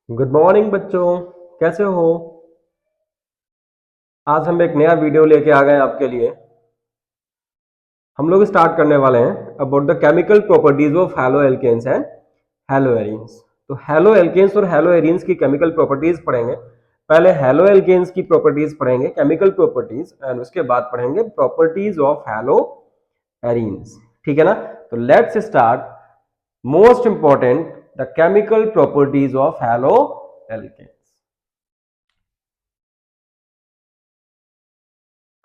Good morning बच्चों, कैसे हो। आज हम एक नया वीडियो लेके आ गए आपके लिए। हम लोग स्टार्ट करने वाले हैं about the chemical properties of halo alkanes and halo arenes. तो हैलो एल्केन्स और हैलो एरीन्स की केमिकल प्रॉपर्टीज पढ़ेंगे। पहले हैलो एल्केन्स की प्रॉपर्टीज पढ़ेंगे, केमिकल प्रॉपर्टीज, एंड उसके बाद पढ़ेंगे प्रॉपर्टीज ऑफ हैलो एरीन्स। ठीक है ना। तो let's start. Most important, the chemical properties of halo alkanes.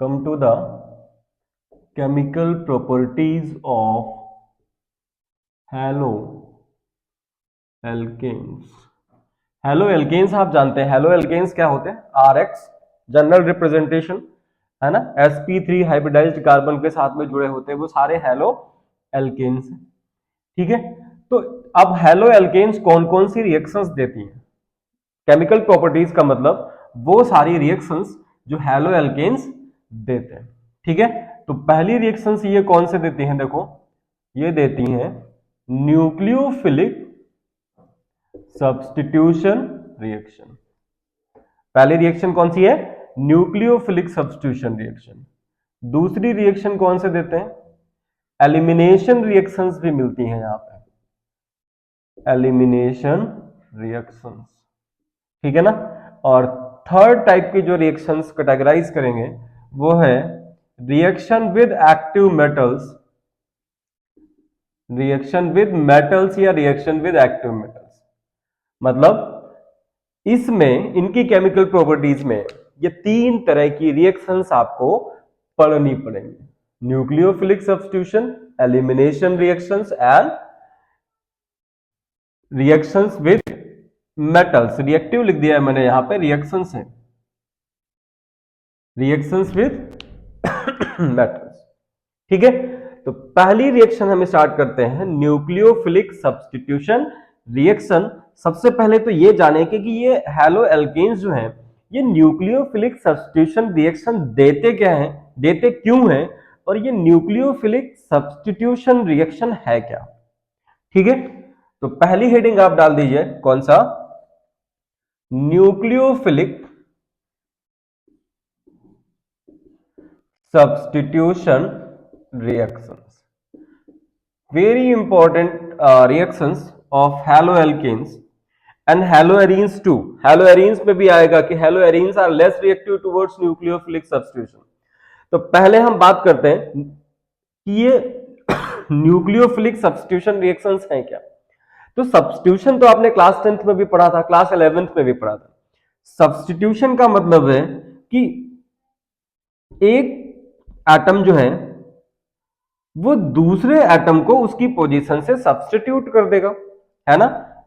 Come to the chemical properties of halo alkanes। Halo alkanes आप जानते हैं, हेलो एल्केन्स क्या होते हैं? आर एक्स जनरल रिप्रेजेंटेशन है ना, sp3 हाइब्रिडाइज्ड कार्बन के साथ में जुड़े होते हैं, वो सारे हेलो एल्केन्स हैं। ठीक है। तो अब हेलो एल्केन्स कौन कौन सी रिएक्शंस देती हैं? केमिकल प्रॉपर्टीज का मतलब वो सारी रिएक्शंस जो हेलो एल्केन्स देते हैं। ठीक है। तो पहली रिएक्शंस ये कौन से देती हैं? देखो, ये देती हैं न्यूक्लियोफिलिक सब्स्टिट्यूशन रिएक्शन। पहली रिएक्शन कौन सी है? Nucleophilic substitution reaction. दूसरी रिएक्शन कौन से देते हैं? एलिमिनेशन रिएक्शंस भी मिलती हैं यहां पे, एलिमिनेशन रिएक्शंस। ठीक है ना। और थर्ड टाइप की जो रिएक्शंस कैटेगराइज करेंगे वो है reaction with active metals, reaction with metals या रिएक्शन विद एक्टिव मेटल्स। मतलब इसमें इनकी केमिकल प्रॉपर्टीज में ये तीन तरह की रिएक्शंस आपको पढ़नी पड़ेंगी: nucleophilic substitution, elimination reactions and reactions with metals. Reactive लिख दिया है मैंने यहां पे, रिएक्शंस है, रिएक्शंस विद मेटल्स। ठीक है। तो पहली रिएक्शन हम स्टार्ट करते हैं, न्यूक्लियोफिलिक सब्स्टिट्यूशन रिएक्शन। सबसे पहले तो ये जाने कि ये हैलो एल्केन्स जो हैं ये न्यूक्लियोफिलिक सब्स्टिट्यूशन रिएक्शन देते क्या हैं, देते क्यों हैं, और ये न्यूक्लियोफिलिक सब्स्टिट्यूशन रिएक्शन है क्या। ठीक है। तो पहली हेडिंग आप डाल दीजिए, कौन सा? Nucleophilic substitution reactions, very important reactions of haloalkanes and haloarenes too। haloarenes में भी आएगा कि haloarenes are less reactive towards nucleophilic substitution। तो पहले हम बात करते हैं कि ये न्यूक्लियोफिलिक सब्स्टिट्यूशन रिएक्शंस हैं क्या। तो सब्स्टिट्यूशन तो आपने क्लास 10th में भी पढ़ा था, क्लास 11th में भी पढ़ा था। सब्स्टिट्यूशन का मतलब है कि एक एटम जो है वो दूसरे एटम को उसकी पोजीशन से सब्स्टिट्यूट कर देगा, है ना।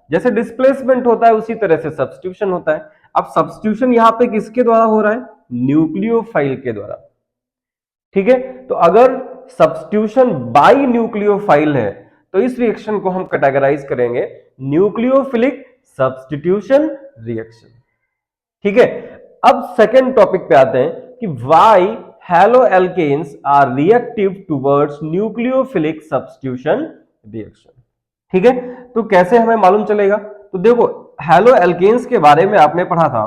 जैसे डिस्प्लेसमेंट होता है उसी तरह से सब्स्टिट्यूशन होता है। अब सब्स्टिट्यूशन यहां पे किसके द्वारा हो रहा है? न्यूक्लियोफाइल के द्वारा। ठीक है। तो अगर सब्स्टिट्यूशन बाय न्यूक्लियोफाइल है तो इस रिएक्शन को हम कैटेगराइज करेंगे न्यूक्लियोफिलिक सब्स्टिट्यूशन रिएक्शन। ठीक है। अब सेकेंड टॉपिक पे आते हैं कि why haloalkanes are reactive towards nucleophilic substitution reaction। ठीक है। तो कैसे हमें मालूम चलेगा? तो देखो, haloalkanes के बारे में आपने पढ़ा था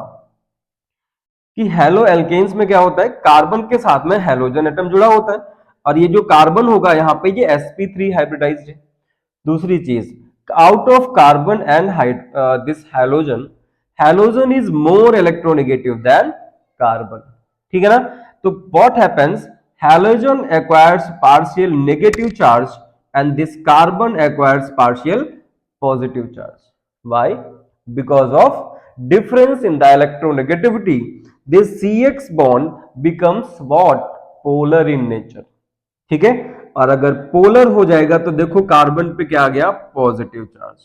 कि haloalkanes में क्या होता है, कार्बन के साथ में हेलोजन एटम जुड़ा होता है, और ये जो कार्बन होगा यहाँ पे ये sp3 हाइब्रिडाइज्ड है। दूसरी चीज, out of carbon and this halogen is more electronegative than carbon. ठीक है ना। तो what happens, halogen acquires partial negative charge and this carbon acquires partial positive charge। Why? Because of difference in the electronegativity, this CX bond becomes what? Polar in nature। ठीक है। और अगर polar हो जाएगा तो देखो कार्बन पे क्या आ गया? Positive charge.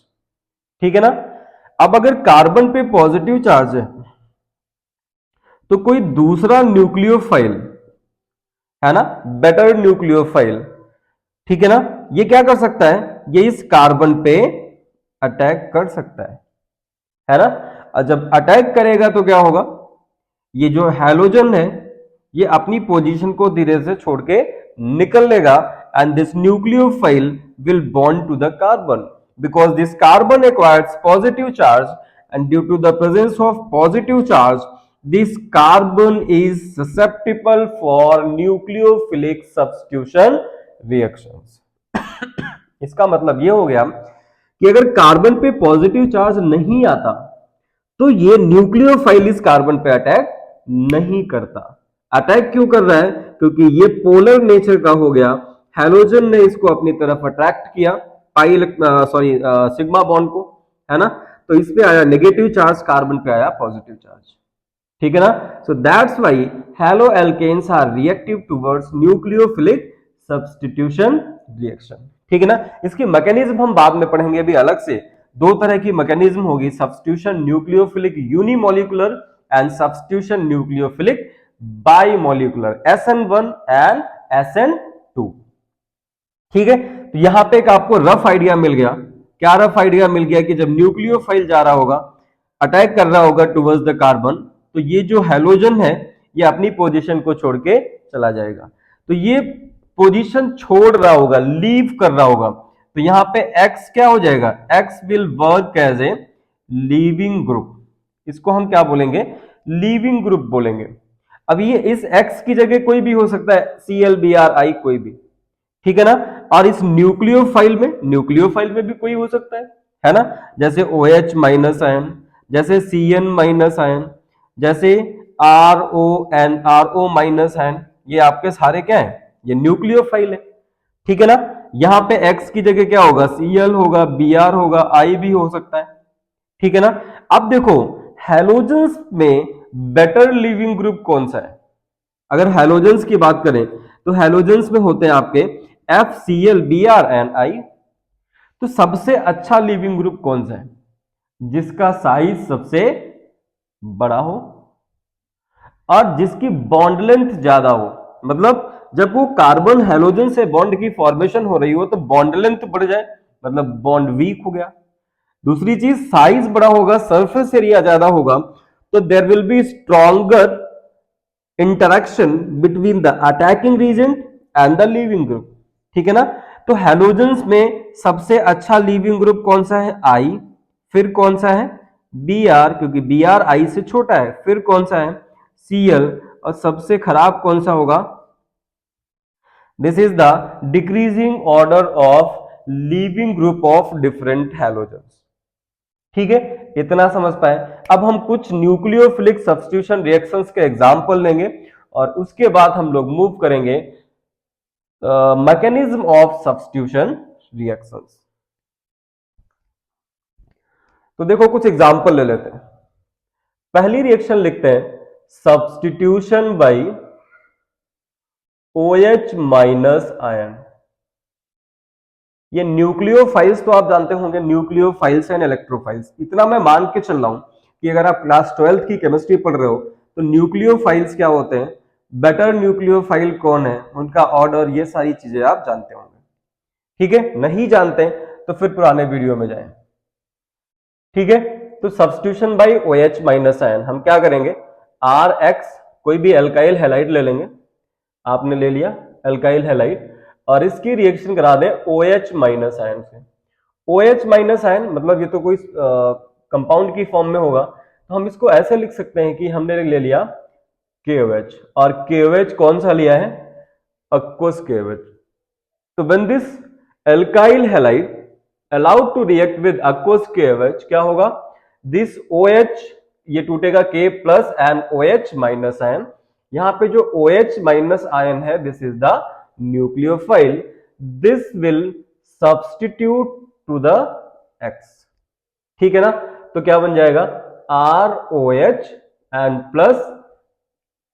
ठीक है ना। अब अगर कार्बन पे पॉजिटिव चार्ज है तो कोई दूसरा न्यूक्लियोफाइल है ना, बेटर न्यूक्लियोफाइल, ठीक है ना, ये क्या कर सकता है? ये इस कार्बन पे अटैक कर सकता है ना। और जब अटैक करेगा तो क्या होगा? ये जो हैलोजन है ये अपनी पोजीशन को धीरे से छोड़ के निकल लेगा, and this nucleophile will bond to the carbon because this carbon acquires positive charge and due to the presence of positive charge, this carbon is susceptible for nucleophilic substitution reactions. इसका मतलब ये हो गया कि अगर कार्बन पे positive charge नहीं आता तो ये न्यूक्लियोफाइल इस कार्बन पे अटैक नहीं करता। अटैक क्यों कर रहा है? क्योंकि ये पोलर नेचर का हो गया, हैलोजन ने इसको अपनी तरफ अट्रैक्ट किया, सिग्मा बॉन्ड को, है ना, तो इस पे आया नेगेटिव चार्ज, कार्बन पे आया पॉजिटिव चार्ज, ठीक है ना। So that's why halo alkanes are reactive towards nucleophilic substitution reaction, ठीक है ना। इसकी मैकेनिज्म हम बाद में पढ़ेंगे अभी अलग से। दो तरह की मैकेनिज्म होगी, substitution nucleophilic unimolecular and substitution nucleophilic bimolecular, SN1 and SN2, ठीक है। तो यहां पे एक आपको रफ आइडिया मिल गया। क्या रफ आइडिया मिल गया? कि जब न्यूक्लियोफाइल जा रहा होगा, अटैक कर रहा होगा टुवर्ड्स द कार्बन, तो ये जो हैलोजन है ये अपनी पोजीशन को छोड़ के चला जाएगा। तो ये पोजीशन छोड़ रहा होगा, लीव कर रहा होगा, तो यहां पे X क्या हो जाएगा? X will work as a leaving group. इसको हम क्या बोलेंगे? लीविंग ग्रुप बोलेंगे। अब ये इस X की जगह कोई भी हो सकता है, ClBrI कोई भी, ठीक है ना। और इस न्यूक्लियोफाइल में भी कोई हो सकता है ना, जैसे OH माइनस आयन, जैसे Cn माइनस आयन, जैसे RO माइनस आयन, ये आपके सारे क्या है? ये न्यूक्लियोफाइल है, ठीक है ना। यहां पे X की जगह क्या होगा? Cl होगा, Br होगा, I भी हो सकता है, ठीक है ना। अब देखो हैलोजेंस में बेटर लिविंग ग्रुप कौन सा है? अगर हैलोजेंस की बात करें तो हैलोजेंस में होते हैं आपके FCl, Br एंड I। तो सबसे अच्छा लिविंग ग्रुप कौन सा है? जिसका साइज सबसे बड़ा हो और जिसकी बॉन्ड लेंथ ज्यादा हो। मतलब जब वो कार्बन हैलोजन से बॉन्ड की फॉर्मेशन हो रही हो तो बॉन्ड लेंथ बढ़ जाए, मतलब बॉन्ड वीक हो गया। दूसरी चीज, साइज बड़ा होगा, सरफेस एरिया ज्यादा होगा, तो there will be stronger interaction between the attacking region and the leaving group, ठीक है ना। तो हैलोजेंस में सबसे अच्छा लीविंग ग्रुप कौन सा है? I। फिर कौन सा है? Br, क्योंकि Br I से छोटा है। फिर कौन सा है? Cl। और सबसे खराब कौन सा होगा? This is the decreasing order of leaving group of different halogens, ठीक है। इतना समझ पाए। अब हम कुछ न्यूक्लियोफिलिक सब्स्टिट्यूशन रिएक्शंस के एग्जांपल लेंगे और उसके बाद हम लोग मूव करेंगे मैकेनिज्म ऑफ सब्स्टिट्यूशन रिएक्शंस। तो देखो कुछ एग्जांपल ले लेते हैं। पहली रिएक्शन लिखते हैं, substitution by OH minus ion. ये न्यूक्लियोफाइल्स तो आप जानते होंगे, न्यूक्लियोफाइल्स एंड इलेक्ट्रोफाइल्स। इतना मैं मान के चल रहा हूं कि अगर आप क्लास 12th की केमिस्ट्री पढ़ रहे हो तो न्यूक्लियोफाइल्स क्या होते हैं, बेटर न्यूक्लियोफाइल कौन है, उनका ऑर्डर, ये सारी चीजें आप जानते होंगे, ठीक है। नहीं जानते तो फिर पुराने वीडियो में जाएं, ठीक है। तो substitution by OH minus ion हम क्या करेंगे? RX, कोई भी एल्काइल हैलाइड ले लेंगे, आपने ले लिया एल्काइल हैलाइड, और इसकी रिएक्शन करा दे OH माइनस आयन से। OH माइनस आयन मतलब ये तो कोई कंपाउंड की फॉर्म में होगा, तो हम इसको ऐसे लिख सकते हैं कि हमने ले लिया KOH, और KOH कौन सा लिया है? aqueous KOH। तो when this alkyl halide allowed to react with aqueous KOH, क्या होगा? This OH ये टूटेगा K plus and OH minus ion. यहां पे जो OH माइनस आयन है, this is the nucleophile, this will substitute to the X, ठीक है ना। तो क्या बन जाएगा? ROH एंड प्लस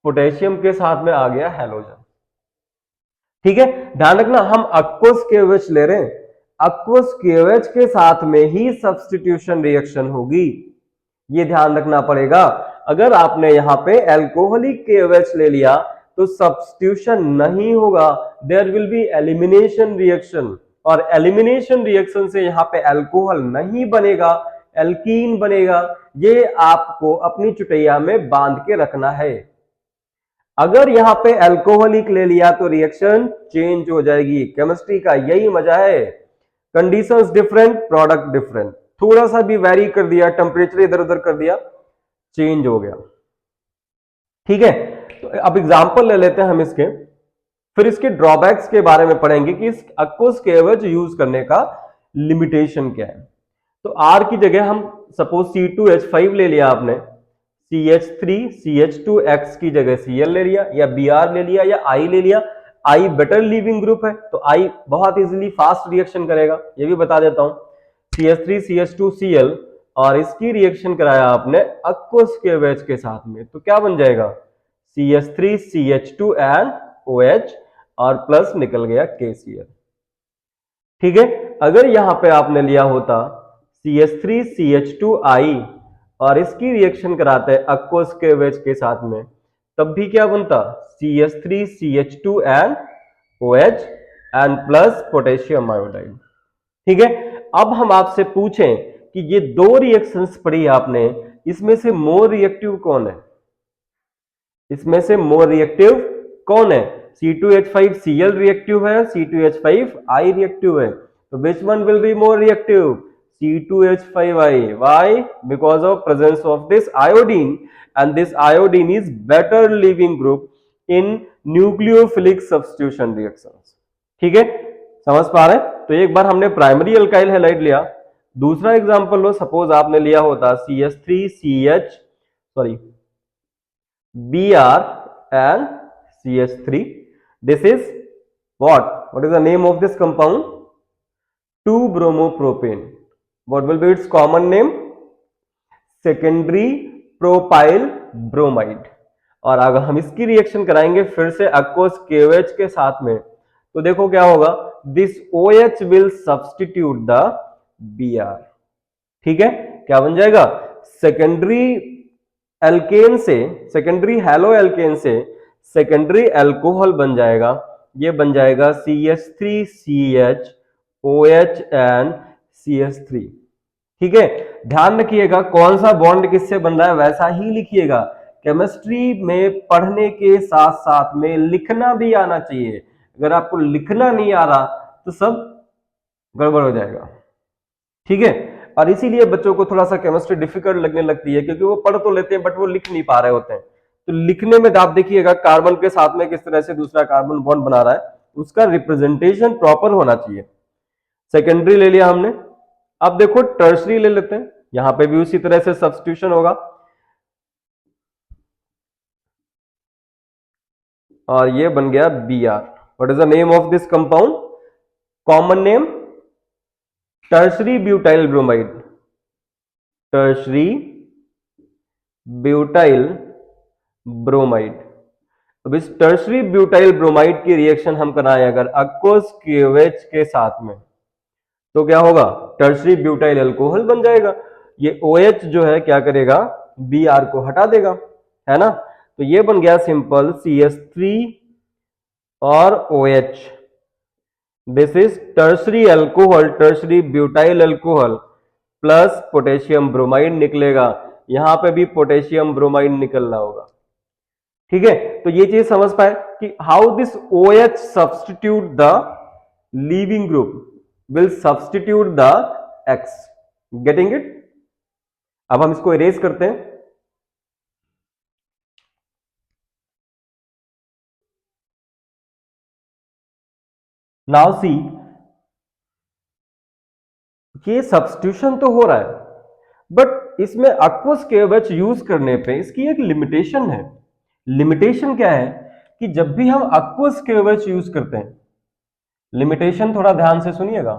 पोटेशियम के साथ में आ गया हैलोजन, ठीक है। ध्यान रखना हम aqueous KOH ले रहे हैं, aqueous KOH के साथ में ही सब्स्टिट्यूशन रिएक्शन होगी, ये ध्यान रखना पड़ेगा। अगर आपने यहां पे एल्कोहलिक KOH ले लिया तो सब्स्टिट्यूशन नहीं होगा, there will be elimination reaction, और एलिमिनेशन रिएक्शन से यहां पे अल्कोहल नहीं बनेगा, एल्कीन बनेगा। ये आपको अपनी चुटैया में बांध के रखना है। अगर यहां पे अल्कोहलिक ले लिया तो रिएक्शन चेंज हो जाएगी। केमिस्ट्री का यही मजा है, कंडीशंस डिफरेंट, प्रोडक्ट डिफरेंट। थोड़ा सा भी वेरी कर दिया, टेम्परेचर इधर उधर कर दिया, चेंज हो गया। ठीक है, तो अब एग्जांपल ले लेते हैं हम इसके, फिर इसके ड्रॉबैक्स के बारे में पढ़ेंगे कि इस aqueous कवच यूज करने का लिमिटेशन क्या है। तो R की जगह हम सपोज C2H5 ले लिया आपने, CH3CH2X की जगह Cl ले लिया, या Br ले लिया, या I ले लिया। I बेटर लीविंग ग्रुप है, तो I बहुत इजीली फास्ट रिएक्शन करेगा, ये भी बता देता हूं। CH3CH2Cl और इसकी रिएक्शन कराया आपने aqueous कवच के साथ में, तो क्या बन जाएगा, CH3CH2 एंड OH और प्लस निकल गया KCl। ठीक है, अगर यहां पे आपने लिया होता CH3CH2I और इसकी रिएक्शन कराते हैं aqueous कवच के साथ में, तब भी क्या बनता, CH3CH2 and OH and plus potassium iodide. ठीक है, अब हम आपसे पूछें कि ये दो रिएक्शंस पढ़ी आपने, इसमें से मोर रिएक्टिव कौन है, इसमें से मोर रिएक्टिव कौन है, C2H5Cl रिएक्टिव है, C2H5I रिएक्टिव है, तो which one will be more reactive, C2H5I। why, because of presence of this iodine, and this iodine is better leaving group in nucleophilic substitution reactions। ठीक है, समझ पा रहे हैं। तो एक बार हमने प्राइमरी अल्काइल हैलाइड लिया, दूसरा एग्जांपल लो, सपोज आपने लिया होता Br and CH3, this is what is the name of this compound, 2-bromopropane। what will be its common name, secondary propyl bromide। और अगर हम इसकी रिएक्शन कराएंगे फिर से aqueous KOH के साथ में, तो देखो क्या होगा, this OH will substitute the Br। ठीक है, क्या बन जाएगा, सेकेंडरी एल्केन से, सेकेंडरी हैलो एल्केन से सेकेंडरी एल्कोहल बन जाएगा, ये बन जाएगा CH3CH OH एंड CH3। ठीक है, ध्यान रखिएगा कौन सा बॉन्ड किससे बन रहा है वैसा ही लिखिएगा। केमिस्ट्री में पढ़ने के साथ साथ में लिखना भी आना चाहिए, अगर आपको लिखना नहीं आ रहा तो सब गड़बड़ हो जाएगा। ठीक है, और इसीलिए बच्चों को थोड़ा सा केमिस्ट्री डिफिकल्ट लगने लगती है, क्योंकि वो पढ़ तो लेते हैं बट वो लिख नहीं पा रहे होते हैं। तो लिखने में आप देखिएगा कार्बन के साथ में किस तरह से दूसरा कार्बन बॉन्ड बना रहा है, उसका रिप्रेजेंटेशन प्रॉपर होना चाहिए। सेकेंडरी ले लिया हमने, अब देखो टर्सरी ले लेते हैं, यहां पे भी उसी तरह से सब्स्टिट्यूशन होगा, और ये बन गया Br। What is the name of this compound, common name tertiary butyl bromide, tertiary butyl bromide. अब इस टर्सरी ब्यूटाइल ब्रोमाइड की रिएक्शन हम कराएं अगर aqueous KOH के साथ में, तो क्या होगा, टर्सरी ब्यूटाइल अल्कोहल बन जाएगा। ये OH जो है क्या करेगा, Br को हटा देगा, है ना। तो ये बन गया सिंपल CH3 और OH, this is tertiary alcohol, tertiary butyl alcohol plus potassium bromide निकलेगा, यहां पे भी पोटेशियम ब्रोमाइड निकलना होगा। ठीक है, तो ये चीज समझ पाए कि how this OH substitute the leaving group will substitute the X। Getting it. अब हम इसको इरेज करते हैं। नाउ सी, ये सब्स्टिट्यूशन तो हो रहा है, बट इसमें aqueous KOH यूज करने पे इसकी एक लिमिटेशन है। लिमिटेशन क्या है कि जब भी हम aqueous KOH यूज करते हैं, लिमिटेशन थोड़ा ध्यान से सुनिएगा,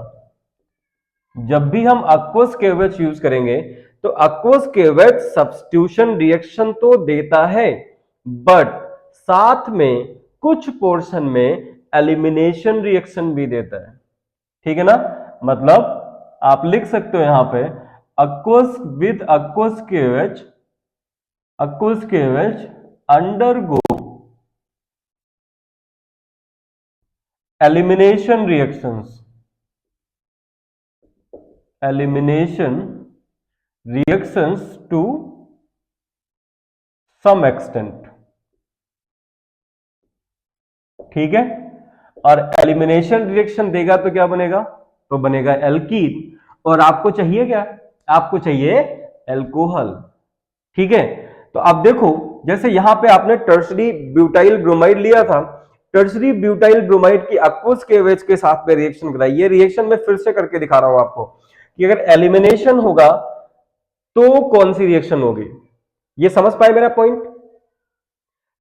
जब भी हम aqueous KOH यूज करेंगे तो aqueous KOH सब्स्टिट्यूशन रिएक्शन तो देता है, बट साथ में कुछ पोर्शन में एलिमिनेशन रिएक्शन भी देता है। ठीक है ना, मतलब आप लिख सकते हो यहां पे aqueous with aqueous KOH undergo elimination reactions to some extent। ठीक है, और एलिमिनेशन रिएक्शन देगा तो क्या बनेगा, तो बनेगा एल्कीन। और आपको चाहिए क्या, आपको चाहिए एल्कोहल। ठीक है, तो अब देखो जैसे यहां पे आपने टर्शरी ब्यूटाइल ब्रोमाइड लिया था, टर्शरी ब्यूटाइल ब्रोमाइड की aqueous KOH के साथ में रिएक्शन कराई। ये रिएक्शन मैं फिर से करके दिखा रहा हूं आपको कि अगर एलिमिनेशन होगा तो कौन सी रिएक्शन होगी। ये समझ पाए मेरा पॉइंट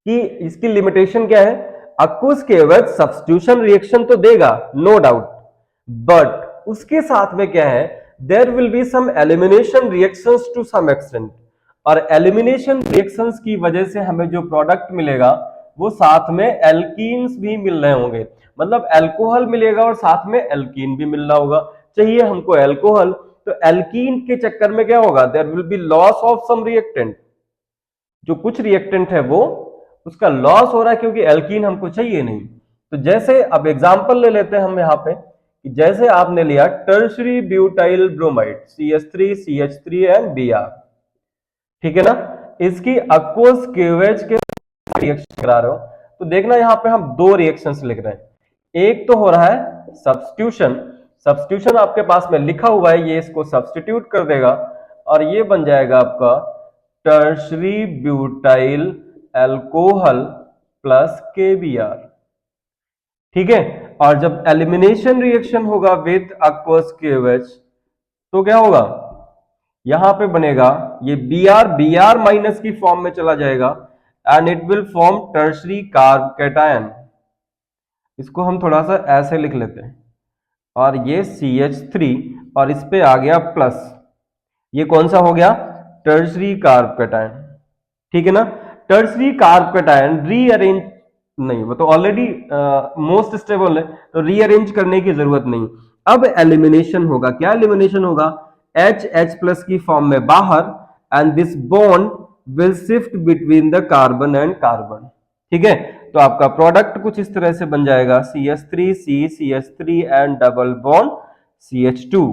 कि इसकी लिमिटेशन क्या है। aqueous KOH सब्स्टिट्यूशन रिएक्शन तो देगा नो डाउट, बट उसके साथ में क्या है, there will be some elimination reactions to some extent, और एलिमिनेशन रिएक्शंस की वजह से हमें जो प्रोडक्ट मिलेगा वो साथ में एल्कीन्स भी मिल रहे होंगे, मतलब एल्कोहल मिलेगा और साथ में एल्कीन भी मिल रहा होगा। चाहिए हमको एल्कोहल, तो एल्कीन के चक्कर में क्या होगा, there will be loss of some reactant, जो कुछ रिएक्टेंट है वो उसका लॉस हो रहा है क्योंकि एल्कीन हमको चाहिए नहीं। तो जैसे अब एग्जांपल ले लेते हैं हम यहाँ पे कि जैसे आपने लिया tertiary butyl bromide CH3 CH3 and Br, ठीक है ना, इसकी aqueous KOH के रिएक्शन करा रहे हो, तो देखना यहाँ पे हम दो रिएक्शंस लिख रहे हैं। एक तो हो रहा है सब्स्टिट्यूशन, सब्स्टिट्यूशन आपके पास में लिखा हुआ है, ये इसको सब्स्टिट्यूट कर देगा और ये बन जाएगा आपका tertiary butyl alcohol plus KBr। ठीक है, और जब एलिमिनेशन रिएक्शन होगा विद aqueous KOH तो क्या होगा, यहां पे बनेगा ये Br माइनस की फॉर्म में चला जाएगा and it will form tertiary carb cation. इसको हम थोड़ा सा ऐसे लिख लेते हैं, और ये CH3 और इस पे आ गया प्लस, ये कौन सा हो गया, टर्शरी कार्ब कैटायन। ठीक है ना, टर्शरी कार्ब कैटायन रीअरेंज नहीं, वो तो ऑलरेडी मोस्ट स्टेबल है, तो रीअरेंज करने की जरूरत नहीं। अब एलिमिनेशन होगा, क्या एलिमिनेशन होगा, H प्लस की फॉर्म में बाहर and this bond will shift between the carbon and carbon. ठीक है, तो आपका प्रोडक्ट कुछ इस तरह से बन जाएगा CH3C CH3 and double bond CH2,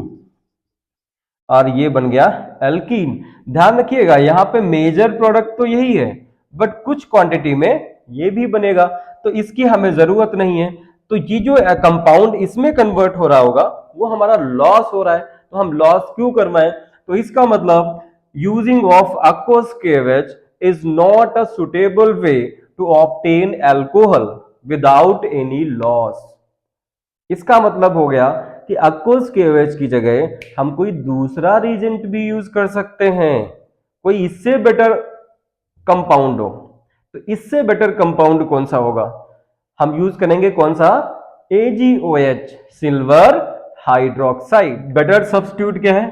और ये बन गया एल्कीन। ध्यान रखिएगा यहाँ पे मेजर प्रोडक्ट तो यही है, बट कुछ क्वांटिटी में ये भी बनेगा, तो इसकी हमें जरूरत नहीं है। तो ये जो कंपाउंड इसमें कन्वर्ट हो रहा होगा वो हमारा लॉस हो रहा है, तो हम लॉस क्यों करवाएं। तो इसका मतलब using of aqueous KOH is not a suitable way to obtain alcohol without any loss. इसका मतलब हो गया कि aqueous KOH की जगह हम कोई दूसरा रीजेंट भी यूज कर सकते हैं, कोई इससे बेटर कंपाउंड हो। तो इससे बेटर कंपाउंड कौन सा होगा, हम यूज करेंगे कौन सा, AgOH silver hydroxide. Better substitute क्या है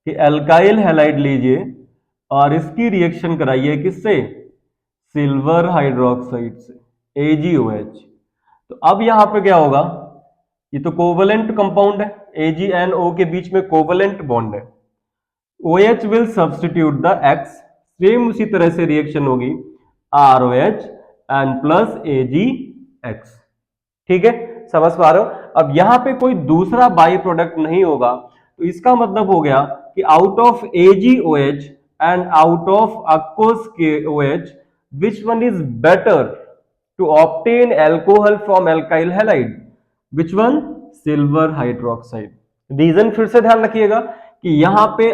कि एल्काइल हैलाइड लीजिए और इसकी रिएक्शन कराइए किससे, सिल्वर हाइड्रोक्साइड से, AgOH। तो अब यहां पे क्या होगा, ये तो कोवलेंट कंपाउंड है, AgNO के बीच में कोवलेंट बॉन्ड है, OH will substitute the X, same उसी तरह से रिएक्शन होगी ROH एंड प्लस AgX। ठीक है, समझ पा रहे हो। अब यहां पे कोई दूसरा बाई प्रोडक्ट नहीं होगा, तो इसका मतलब हो गया कि out of AgOH and out of aqueous KOH which one is better to obtain alcohol from alkyl halide, which one, silver hydroxide. Reason फिर से ध्यान रखिएगा कि यहां पे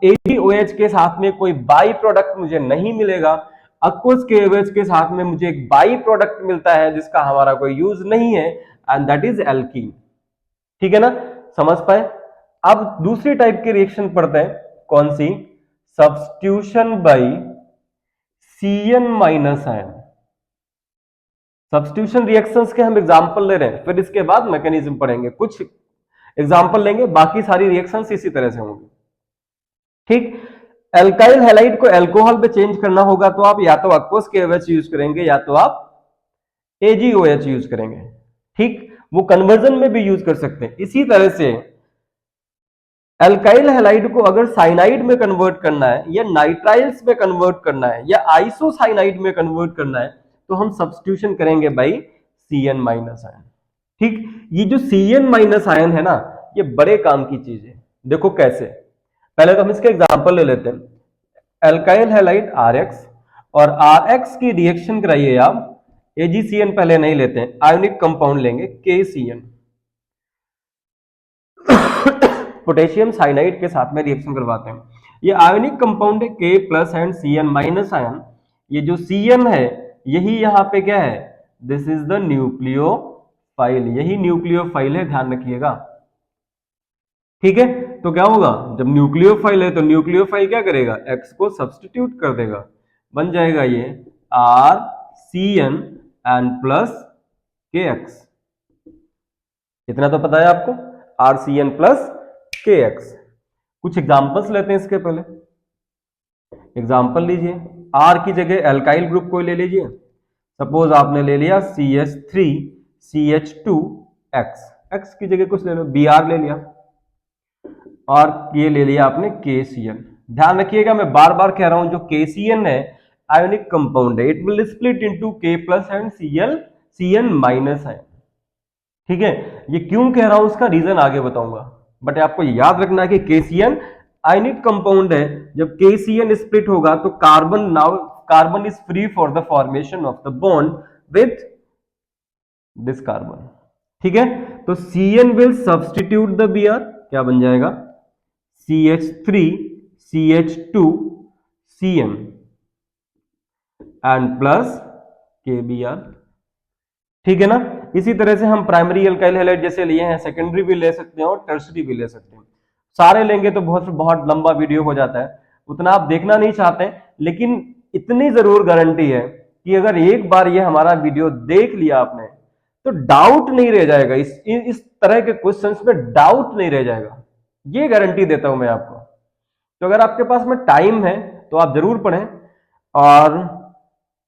AgOH के साथ में कोई बाई प्रोडक्ट मुझे नहीं मिलेगा, aqueous KOH के साथ में मुझे एक बाई प्रोडक्ट मिलता है जिसका हमारा कोई यूज नहीं है, एंड दैट इज एल्कीन। ठीक है ना, समझ पाए। अब दूसरी टाइप की रिएक्शन पढ़ते हैं, कौन सी, substitution by CN minus ion. Substitution reactions के हम एग्जांपल ले रहे हैं, फिर इसके बाद मैकेनिज्म पढ़ेंगे, कुछ एग्जांपल लेंगे, बाकी सारी रिएक्शंस इसी तरह से होंगी। ठीक, एल्काइल हैलाइड को अल्कोहल पे चेंज करना होगा तो आप या तो aqueous KOH यूज करेंगे या तो आप AgOH यूज करेंगे। ठीक, वो कन्वर्जन में भी यूज कर सकते हैं। इसी तरह से एल्काइल हैलाइड को अगर साइनाइड में कन्वर्ट करना है या नाइट्राइल्स में कन्वर्ट करना है या आइसोसाइनाइड में कन्वर्ट करना है तो हम सब्स्टिट्यूशन करेंगे बाई CN माइनस आयन। ठीक, ये जो CN माइनस आयन है ना, ये बड़े काम की चीज है। देखो कैसे, पहले तो हम इसके एग्जांपल ले लेते हैं। एल्काइल हैलाइड RX और RX की रिएक्शन कराइए आप, AgCN पहले नहीं लेते हैं, आयोनिक कंपाउंड लेंगे KCN। पोटेशियम साइनाइड के साथ में रिएक्शन करवाते हैं। ये आयोनिक कंपाउंड है K plus and Cn minus ion. ये जो Cn है यही यहाँ पे क्या है, दिस इज द न्यूक्लियोफाइल, यही न्यूक्लियोफाइल है, ध्यान रखिएगा। ठीक है, तो क्या होगा, जब न्यूक्लियोफाइल है तो न्यूक्लियोफाइल क्या करेगा, X को सब्स्टिट्यूट कर देगा, बन जाएगा ये RCn एंड प्लस KX। इतना तो पता है आपको, RCn प्लस KX। कुछ एग्जांपल्स लेते हैं इसके पहले। एग्जांपल लीजिए, R की जगह एल्काइल ग्रुप कोई ले लीजिए। सपोज आपने ले लिया CH3CH2X, X की जगह कुछ ले लो, Br ले लिया, और ये ले लिया आपने KCl। ध्यान रखिएगा मैं बार बार कह रहा हूं, जो KCl है आयोनिक कंपाउंड है, it will split into K plus and Cn minus है। ठीक है, ये क्यों कह रहा हूं उसका रीजन आगे बताऊंगा, बट आपको याद रखना है कि KCl आयनिक कंपाउंड है। जब KCl स्प्लिट होगा तो carbon is free for the formation of the bond with this carbon. ठीक है, तो Cn will substitute the Br, क्या बन जाएगा CH3CH2Cn एंड प्लस KBr। ठीक है ना, इसी तरह से हम प्राइमरी अल्काइल हैलाइड जैसे लिए हैं, सेकेंडरी भी ले सकते हैं और टर्सरी भी ले सकते हैं। सारे लेंगे तो बहुत बहुत लंबा वीडियो हो जाता है, उतना आप देखना नहीं चाहते, लेकिन इतनी जरूर गारंटी है कि अगर एक बार ये हमारा वीडियो देख लिया आपने तो डाउट नहीं रह जाएगा, इस तरह के क्वेश्चंस में डाउट नहीं रह जाएगा, ये गारंटी देता हूं मैं आपको। तो अगर आपके पास में टाइम है तो आप जरूर पढ़ें। और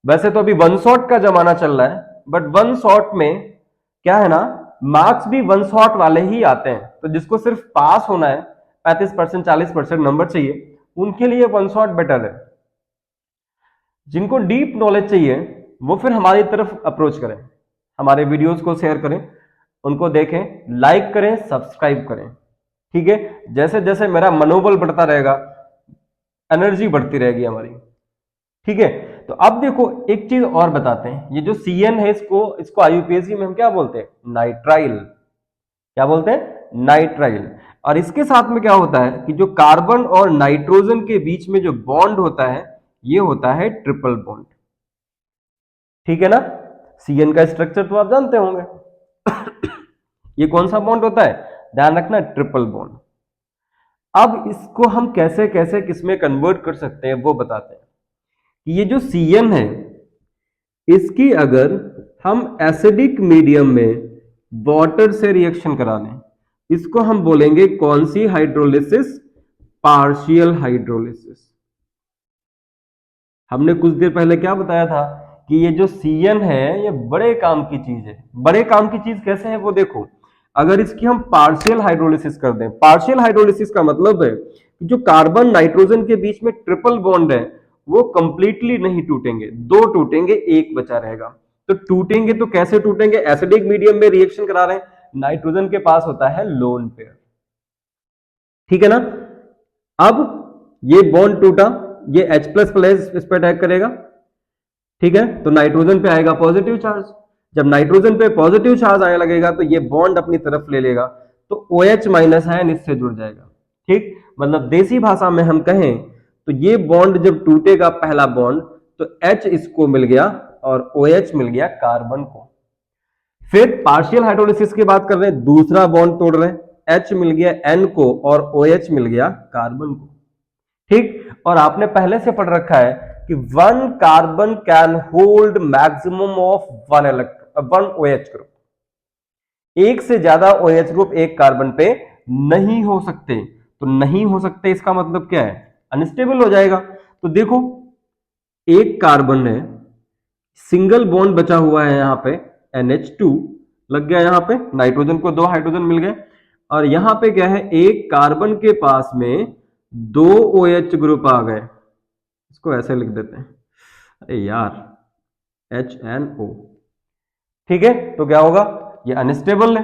वैसे तो अभी वन शॉट का जमाना चल रहा है, बट वन शॉट में क्या है ना, मार्क्स भी वन शॉट वाले ही आते हैं, तो जिसको सिर्फ पास होना है, 35% 40% नंबर चाहिए, उनके लिए वन शॉट बेटर है। जिनको डीप नॉलेज चाहिए वो फिर हमारी तरफ अप्रोच करें, हमारे वीडियोस को शेयर करें, उनको देखें, लाइक करें, सब्सक्राइब करें। ठीक है, जैसे जैसे मेरा मनोबल बढ़ता रहेगा, एनर्जी बढ़ती रहेगी हमारी। ठीक है, तो अब देखो एक चीज और बताते हैं, ये जो Cn है इसको IUPAC में हम क्या बोलते हैं, नाइट्राइल। क्या बोलते हैं, नाइट्राइल। और इसके साथ में क्या होता है कि जो कार्बन और नाइट्रोजन के बीच में जो बॉन्ड होता है ये होता है ट्रिपल बॉन्ड। ठीक है ना, Cn का स्ट्रक्चर तो आप जानते होंगे। ये कौन सा बॉन्ड होता है, ध्यान रखना, ट्रिपल बॉन्ड। अब इसको हम कैसे कैसे किसमें कन्वर्ट कर सकते हैं वो बताते हैं। ये जो Cn है इसकी अगर हम एसिडिक मीडियम में वाटर से रिएक्शन करा लें, इसको हम बोलेंगे कौन सी हाइड्रोलिसिस, पार्शियल हाइड्रोलिसिस। हमने कुछ देर पहले क्या बताया था कि ये जो Cn है ये बड़े काम की चीज है। बड़े काम की चीज कैसे है वो देखो, अगर इसकी हम पार्शियल हाइड्रोलिसिस कर दें, पार्शियल हाइड्रोलिसिस का मतलब है कि जो कार्बन नाइट्रोजन के बीच में ट्रिपल बॉन्ड है वो कंप्लीटली नहीं टूटेंगे, दो टूटेंगे, एक बचा रहेगा। तो टूटेंगे तो कैसे टूटेंगे, एसिडिक मीडियम में रिएक्शन करा रहे हैं, नाइट्रोजन के पास होता है लोन पेयर। ठीक है ना, अब ये बॉन्ड टूटा, ये H प्लस प्लस इस पर अटैक करेगा। ठीक है, तो नाइट्रोजन पे आएगा पॉजिटिव चार्ज, जब नाइट्रोजन पे पॉजिटिव चार्ज आने लगेगा तो ये बॉन्ड अपनी तरफ ले लेगा, तो OH माइनस आयन इससे जुड़ जाएगा। ठीक, मतलब देसी भाषा में हम कहें तो ये बॉन्ड जब टूटेगा पहला बॉन्ड तो H इसको मिल गया और OH मिल गया कार्बन को। फिर पार्शियल हाइड्रोलिसिस की बात कर रहे हैं, दूसरा बॉन्ड तोड़ रहे हैं, H मिल गया N को और OH मिल गया कार्बन को। ठीक, और आपने पहले से पढ़ रखा है कि one carbon can hold maximum of one OH group, एक से ज्यादा OH ग्रुप एक कार्बन पे नहीं हो सकते। तो नहीं हो सकते इसका मतलब क्या है, अनस्टेबल हो जाएगा। तो देखो एक कार्बन है, सिंगल बॉन्ड बचा हुआ है, यहां पे NH2 लग गया, यहां पे नाइट्रोजन को दो हाइड्रोजन मिल गए, और यहां पे क्या है, एक कार्बन के पास में दो OH ग्रुप आ गए, इसको ऐसे लिख देते हैं, अरे यार HNO। ठीक है, तो क्या होगा, ये अनस्टेबल है,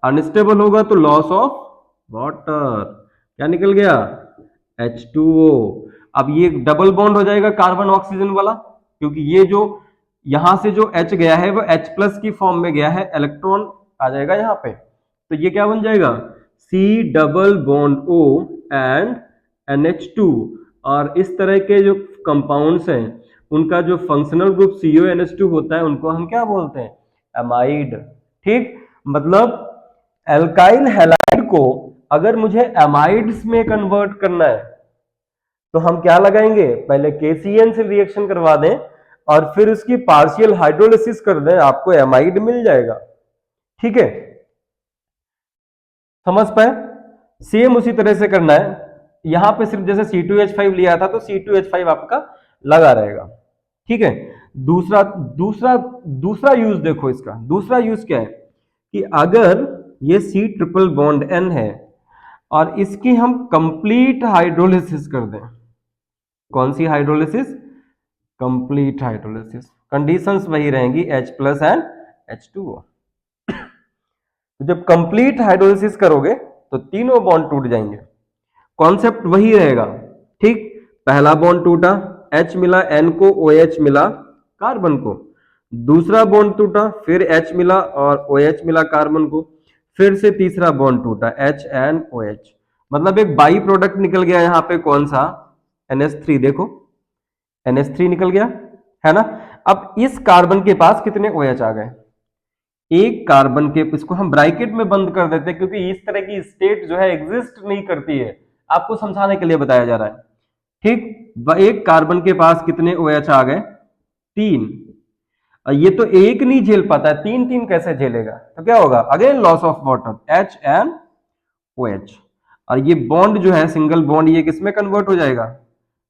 अनस्टेबल होगा तो लॉस ऑफ वाटर, क्या निकल गया, H2O। अब ये डबल बॉन्ड हो जाएगा कार्बन ऑक्सीजन वाला, क्योंकि ये जो यहां से जो H गया है वो H प्लस की फॉर्म में गया है, इलेक्ट्रॉन आ जाएगा यहां पे, तो ये क्या बन जाएगा, C double bond O and NH2, और इस तरह के जो कंपाउंड्स हैं उनका जो फंक्शनल ग्रुप CONH2 होता है उनको हम क्या बोलते हैं? एमाइड। ठीक, मतलब एल्काइल हैलाइड को अगर मुझे एमाइड्स में कन्वर्ट करना है तो हम क्या लगाएंगे? पहले KCN से रिएक्शन करवा दें और फिर उसकी पार्शियल हाइड्रोलिसिस कर दें, आपको एमाइड मिल जाएगा। ठीक है, समझ पाए? सेम उसी तरह से करना है। यहां पे सिर्फ जैसे C2H5 लिया था तो C2H5 आपका लगा रहेगा। ठीक है, दूसरा दूसरा दूसरा यूज देखो इसका। दूसरा यूज क्या है कि अगर ये C ट्रिपल बॉन्ड N है और इसकी हम कंप्लीट हाइड्रोलिसिस कर दें। कौन सी हाइड्रोलिसिस? Complete hydrolysis. कंडीशंस वही रहेंगी H प्लस एंड H2O। तो जब कंप्लीट हाइड्रोलिसिस करोगे तो तीनों बॉन्ड टूट जाएंगे। कॉन्सेप्ट वही रहेगा। ठीक, पहला बॉन्ड टूटा, H मिला N को, OH मिला कार्बन को। दूसरा बॉन्ड टूटा, फिर H मिला और OH मिला कार्बन को। फिर से तीसरा बॉन्ड टूटा, H एंड OH। मतलब एक बाई प्रोडक्ट निकल गया यहां पे, कौन सा? NH3। देखो NH3 निकल गया है ना। अब इस कार्बन के पास कितने OH आ गए? एक कार्बन के, इसको हम ब्रैकेट में बंद कर देते हैं क्योंकि इस तरह की स्टेट जो है एग्जिस्ट नहीं करती है, आपको समझाने के लिए बताया जा रहा है। ठीक, एक कार्बन के पास कितने OH आ गए? 3। और ये तो एक नहीं झेल पाता है, 3 कैसे झेलेगा? तो क्या होगा? Again loss of water, H and OH। और ये बॉन्ड जो है सिंगल बॉन्ड, ये किसमें कन्वर्ट हो जाएगा?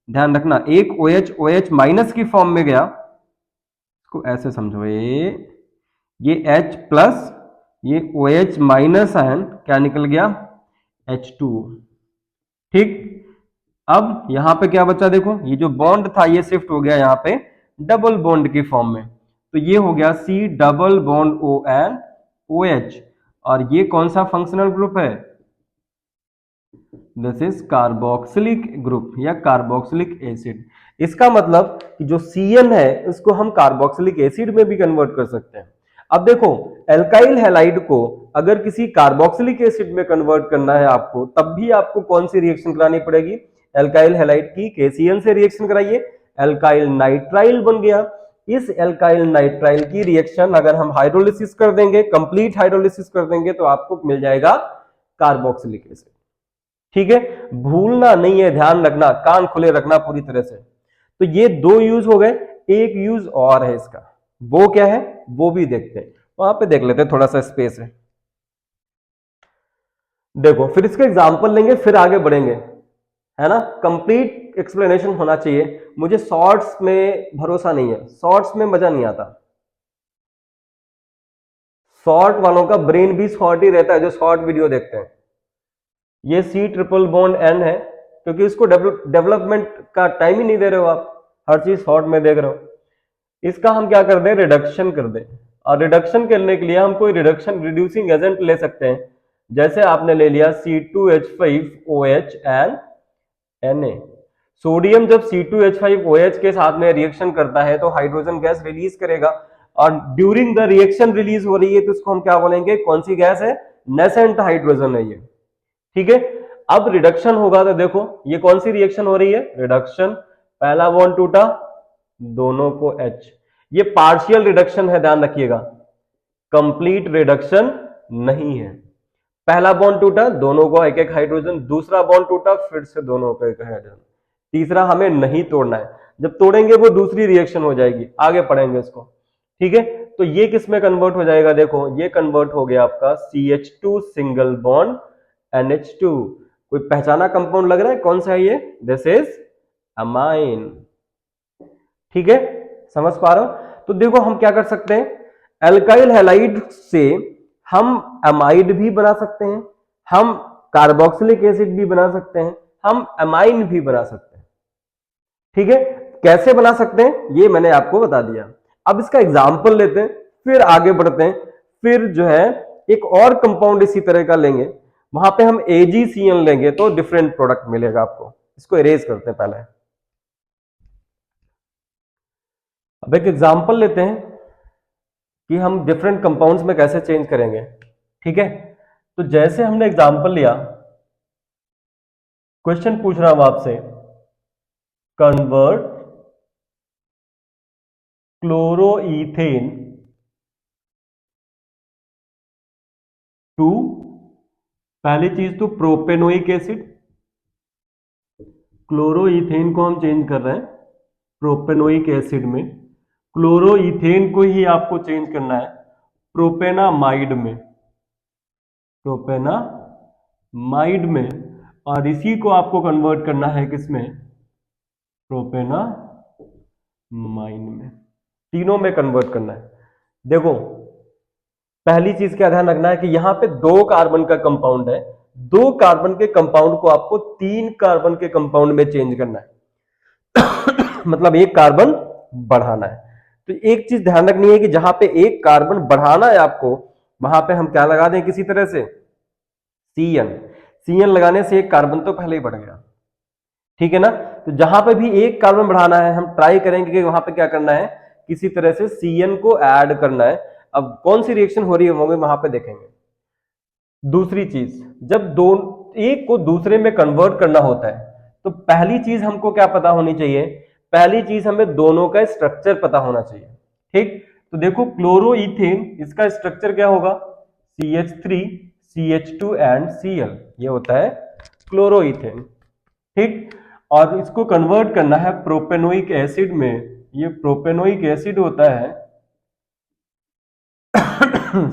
ध्यान रखना, एक OH माइनस की फॉर्म में गया, इसको ऐसे समझो, ये H प्लस, ये OH माइनस आयन क्या निकल गया? H2O। ठीक, अब यहां पे क्या बचा? देखो ये जो बॉन्ड था ये शिफ्ट हो गया यहाँ पे डबल बॉन्ड की फॉर्म में, तो ये हो गया C double bond O and OH। और ये कौन सा फंक्शनल ग्रुप है? दिस इज कार्बोक्सिलिक ग्रुप या कार्बोक्सिलिक एसिड। इसका मतलब कि जो CN है उसको हम कार्बोक्सिलिक एसिड में भी कन्वर्ट कर सकते हैं। अब देखो, एल्काइल हैलाइड को अगर किसी कार्बोक्सिलिक एसिड में कन्वर्ट करना है आपको, तब भी आपको कौन सी रिएक्शन करानी पड़ेगी? एल्काइल हैलाइड की KCN से रिएक्शन कराइए, एल्काइल नाइट्राइल बन गया। इस एल्काइल नाइट्राइल की रिएक्शन अगर हम हाइड्रोलिसिस कर देंगे, कंप्लीट हाइड्रोलिसिस कर देंगे, तो आपको मिल जाएगा कार्बोक्सिलिक एसिड। ठीक है, भूलना नहीं है, ध्यान रखना, कान खुले रखना पूरी तरह से। तो ये दो यूज हो गए। एक यूज और है इसका, वो क्या है वो भी देखते हैं, वहां पे देख लेते हैं, थोड़ा सा स्पेस है। देखो फिर इसका एग्जांपल लेंगे, फिर आगे बढ़ेंगे, है ना। कंप्लीट एक्सप्लेनेशन होना चाहिए, मुझे शॉर्ट्स में भरोसा नहीं है, शॉर्ट्स में मजा नहीं आता। शॉर्ट वालों का ब्रेन भी शॉर्ट ही रहता है जो शॉर्ट वीडियो देखते हैं। ये C ट्रिपल बॉन्ड N है क्योंकि इसको डेवलपमेंट का टाइम ही नहीं दे रहे हो आप, हर चीज शॉर्ट में देख रहे हो। इसका हम क्या कर दें? रिडक्शन कर दें। और रिडक्शन करने के लिए हम कोई रिडक्शन रिड्यूसिंग एजेंट ले सकते हैं, जैसे आपने ले लिया C2H5OH एंड Na। सोडियम जब C2H5OH के साथ में रिएक्शन करता है तो हाइड्रोजन गैस रिलीज करेगा, और ड्यूरिंग द रिएक्शन रिलीज हो रही है तो इसको हम क्या बोलेंगे? कौन सी गैस है? नेसेंट हाइड्रोजन है ये। ठीक है, अब रिडक्शन होगा तो देखो ये कौन सी रिएक्शन हो रही है? रिडक्शन। पहला बॉन्ड टूटा, दोनों को H। ये पार्शियल रिडक्शन है, ध्यान रखिएगा, कंप्लीट रिडक्शन नहीं है। पहला बॉन्ड टूटा, दोनों को एक एक हाइड्रोजन, दूसरा बॉन्ड टूटा, फिर से दोनों को एक हाइड्रोजन, तीसरा हमें नहीं तोड़ना है, जब तोड़ेंगे वो दूसरी रिएक्शन हो जाएगी, आगे पढ़ेंगे इसको। ठीक है, तो ये किस में कन्वर्ट हो जाएगा? देखो ये कन्वर्ट हो गया आपका CH2 सिंगल बॉन्ड NH2। कोई पहचाना कंपाउंड लग रहा है? कौन सा है ये? This is amine. ठीक है, समझ पा रहे हो? तो देखो हम क्या कर सकते हैं, एल्काइल हैलाइड से हम अमाइड भी बना सकते हैं, हम कार्बोक्सिलिक एसिड भी बना सकते हैं, हम अमाइन भी बना सकते हैं। ठीक है, कैसे बना सकते हैं ये मैंने आपको बता दिया। अब इसका एग्जाम्पल लेते हैं, फिर आगे बढ़ते हैं। फिर जो है एक और कंपाउंड इसी तरह का लेंगे, वहां पे हम AgCN लेंगे तो डिफरेंट प्रोडक्ट मिलेगा आपको। इसको इरेज करते हैं पहले। अब एक एग्जांपल लेते हैं कि हम डिफरेंट कंपाउंड्स में कैसे चेंज करेंगे। ठीक है, तो जैसे हमने एग्जांपल लिया, क्वेश्चन पूछ रहा हूं आपसे, कन्वर्ट क्लोरोईथेन टू, पहली चीज तो प्रोपेनोइक एसिड, क्लोरोईथेन को हम चेंज कर रहे हैं प्रोपेनोइक एसिड में, क्लोरोईथेन को ही आपको चेंज करना है प्रोपेनामाइड में, प्रोपेनामाइड में, और इसी को आपको कन्वर्ट करना है किसमें, प्रोपेनामाइन में, तीनों में कन्वर्ट करना है। देखो पहली चीज क्या ध्यान रखना है कि यहां पे 2 कार्बन का कंपाउंड है, 2 कार्बन के कंपाउंड को आपको 3 कार्बन के कंपाउंड में चेंज करना है मतलब 1 कार्बन बढ़ाना है। तो एक चीज ध्यान रखनी है कि जहां पे 1 कार्बन बढ़ाना है आपको, वहां पे हम क्या लगा दें किसी तरह से, CN लगाने से 1 कार्बन तो पहले ही बढ़ गया, ठीक है ना। तो जहां पे भी 1 कार्बन बढ़ाना है हम ट्राई करेंगे कि वहां पे क्या करना है, किसी तरह से CN को ऐड करना है। अब कौन सी रिएक्शन हो रही है वहां पे देखेंगे। दूसरी चीज, जब दो एक को दूसरे में कन्वर्ट करना होता है तो पहली चीज हमको क्या पता होनी चाहिए, पहली चीज हमें दोनों का स्ट्रक्चर पता होना चाहिए, ठीक। तो देखो क्लोरोईथेन, इसका स्ट्रक्चर क्या होगा, CH3 CH2 एंड Cl, ये होता है क्लोरोईथेन, ठीक। और इसको कन्वर्ट करना है प्रोपेनोइक एसिड में, ये प्रोपेनोइक एसिड होता है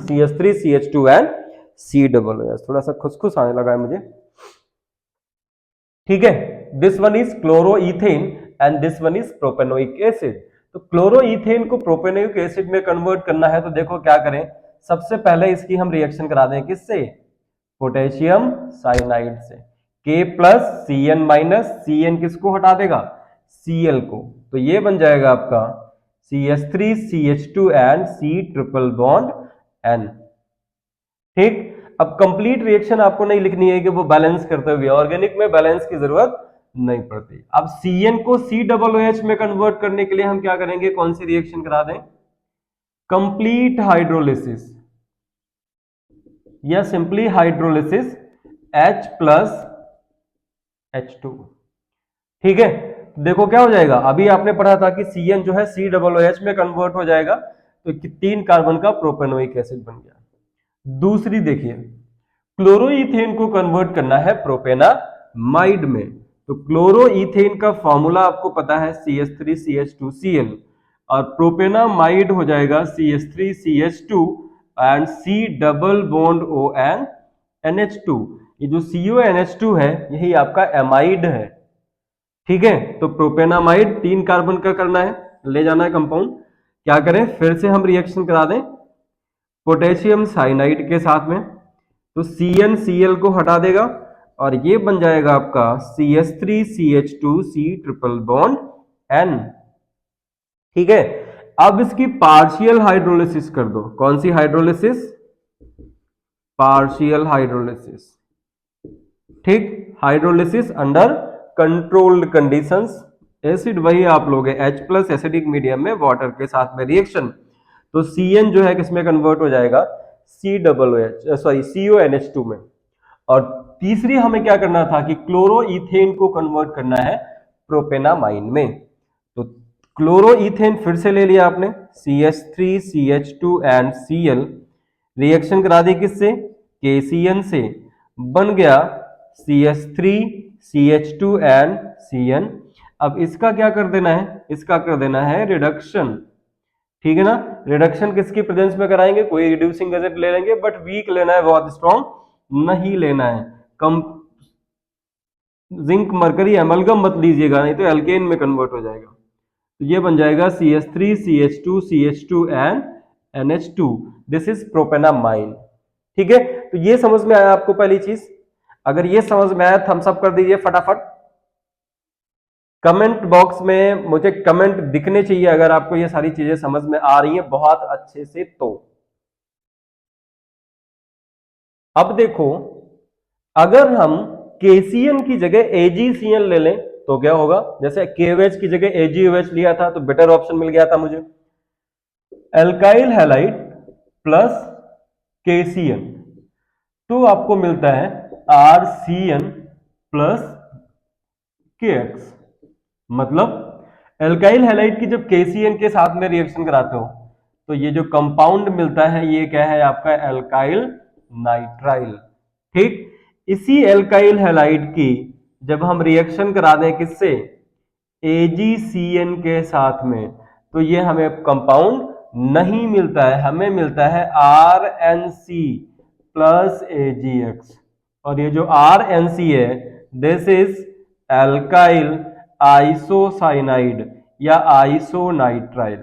CH3 CH2 एंड COOH, थोड़ा सा खुसखुस आने लगा है मुझे, ठीक है। This one is क्लोरोईथेन and this one is propanoic acid. तो क्लोरोईथेन को प्रोपेनोइक एसिड में कन्वर्ट करना है तो देखो क्या करें, सबसे पहले इसकी हम रिएक्शन करा दें किससे, पोटेशियम साइनाइड से, K plus CN minus, CN किसको हटा देगा, Cl को, तो ये बन जाएगा आपका CH3 CH2 and C triple bond N, ठीक। अब कंप्लीट रिएक्शन आपको नहीं लिखनी है कि वो बैलेंस करते हुए, ऑर्गेनिक में बैलेंस की जरूरत नहीं पड़ती। अब CN को COOH में कन्वर्ट करने के लिए हम क्या करेंगे, कौन सी रिएक्शन करा दें, कंप्लीट हाइड्रोलिसिस या simply hydrolysis H plus H2, ठीक है। देखो क्या हो जाएगा, अभी आपने पढ़ा था कि CN जो है COOH में कन्वर्ट हो जाएगा, तो 3 कार्बन का प्रोपेनोइक एसिड बन गया। दूसरी देखिए, क्लोरोईथेन को कन्वर्ट करना है प्रोपेनामाइड में, तो क्लोरोईथेन का फॉर्मूला आपको पता है CH3 CH2 Cl, और प्रोपेनामाइड हो जाएगा CH3 CH2 and C double bond ON NH2, ये जो CONH2 है यही आपका एमाइड है, ठीक है। तो प्रोपेनामाइड 3 कार्बन का करना है, ले जाना है कंपाउंड, क्या करें फिर से हम रिएक्शन करा दें पोटेशियम साइनाइड के साथ में, तो CN Cl को हटा देगा और ये बन जाएगा आपका CH3 CH2 C triple bond N, ठीक है। अब इसकी पार्शियल हाइड्रोलिसिस कर दो, कौन सी हाइड्रोलिसिस, पार्शियल हाइड्रोलिसिस, ठीक। Hydrolysis under controlled conditions, acid वही आप लोगे H प्लस एसिडिक मीडियम में वाटर के साथ में रिएक्शन, तो CN जो है किसमें कन्वर्ट हो जाएगा, CONH2 में। और तीसरी हमें क्या करना था कि क्लोरोईथेन को कन्वर्ट करना है प्रोपेनामाइन में, तो क्लोरोईथेन फिर से ले लिया आपने, CH3 CH2 and Cl, reaction करा दी किससे, KCN से, बन गया CH3 CH2 एंड CN। अब इसका क्या कर देना है, इसका कर देना है रिडक्शन, ठीक है ना। रिडक्शन किसकी प्रेजेंस में कराएंगे, कोई रिड्यूसिंग एजेंट ले लेंगे, बट वीक लेना है, बहुत स्ट्रॉन्ग नहीं लेना है, कम जिंक मरकरी एमलगम मत लीजिएगा, नहीं तो एल्केन में कन्वर्ट हो जाएगा। तो ये बन जाएगा CH3 CH2 CH2 and NH2, this is propanamine, ठीक है। तो ये समझ में आया आपको पहली चीज, अगर ये समझ में आया थम्स अप कर दीजिए फटाफट, कमेंट बॉक्स में मुझे कमेंट दिखने चाहिए अगर आपको ये सारी चीजें समझ में आ रही हैं बहुत अच्छे से। तो अब देखो, अगर हम KCN की जगह AgCN ले लें तो क्या होगा, जैसे KOH की जगह AgOH लिया था तो बेटर ऑप्शन मिल गया था मुझे, एल्काइल हैलाइड प्लस KCN, तो आपको मिलता है RCN प्लस KX। मतलब एल्काइल हैलाइड की जब KCN के साथ में रिएक्शन कराते हो तो ये जो कंपाउंड मिलता है ये क्या है आपका एल्काइल नाइट्राइल। ठीक, इसी एल्काइल हैलाइड की जब हम रिएक्शन करा दें किससे, AgCN के साथ में, तो ये हमें कंपाउंड नहीं मिलता है, हमें मिलता है RNC प्लस AgX। और ये जो RNC है दिस इज एल्काइल आइसोसाइनाइड या आइसोनाइट्राइल।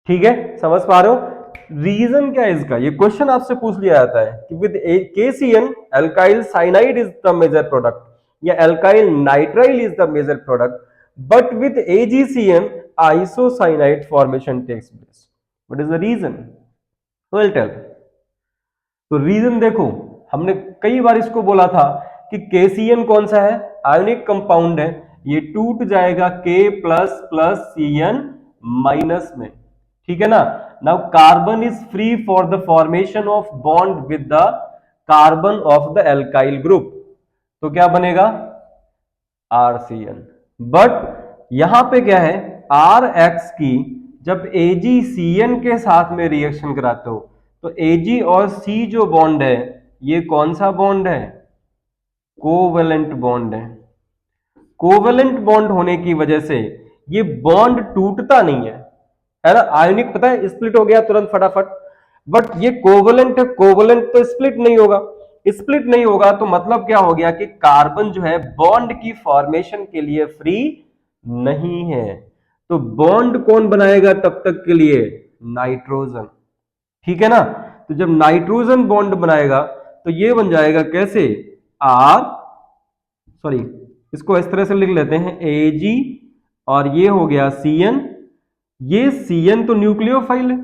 ठीक है, समझ पा रहे हो। रीजन क्या है इसका, ये क्वेश्चन आपसे पूछ लिया जाता है कि with KCN alkyl cyanide is the major product या alkyl nitrile is the major product, but with AgCN isocyanide formation takes place. What is the reason, will tell. तो रीजन देखो, हमने कई बार इसको बोला था कि KCN कौन सा है, आयोनिक कंपाउंड है, ये टूट जाएगा K plus plus CN minus में। ठीक है ना। Now carbon is free for the formation of bond with the carbon of the alkyl group, तो क्या बनेगा RCN। बट यहां पे क्या है, RX की जब AgCN के साथ में रिएक्शन कराते हो तो Ag और C जो बॉन्ड है ये कौन सा बॉन्ड है, कोवेलेंट बॉन्ड है। कोवेलेंट बॉन्ड होने की वजह से ये बॉन्ड टूटता नहीं है ना। आयोनिक पता है स्प्लिट हो गया तुरंत फटाफट, बट ये कोवेलेंट है, कोवेलेंट तो स्प्लिट नहीं होगा। स्प्लिट नहीं होगा तो मतलब क्या हो गया कि कार्बन जो है बॉन्ड की फॉर्मेशन के लिए फ्री नहीं है। तो बॉन्ड कौन बनाएगा तब तक के लिए, नाइट्रोजन। ठीक है ना। तो जब नाइट्रोजन बॉन्ड बनाएगा तो ये बन जाएगा कैसे, सॉरी इसको इस तरह से लिख लेते हैं Ag और ये हो गया CN। ये CN तो न्यूक्लियोफाइल है,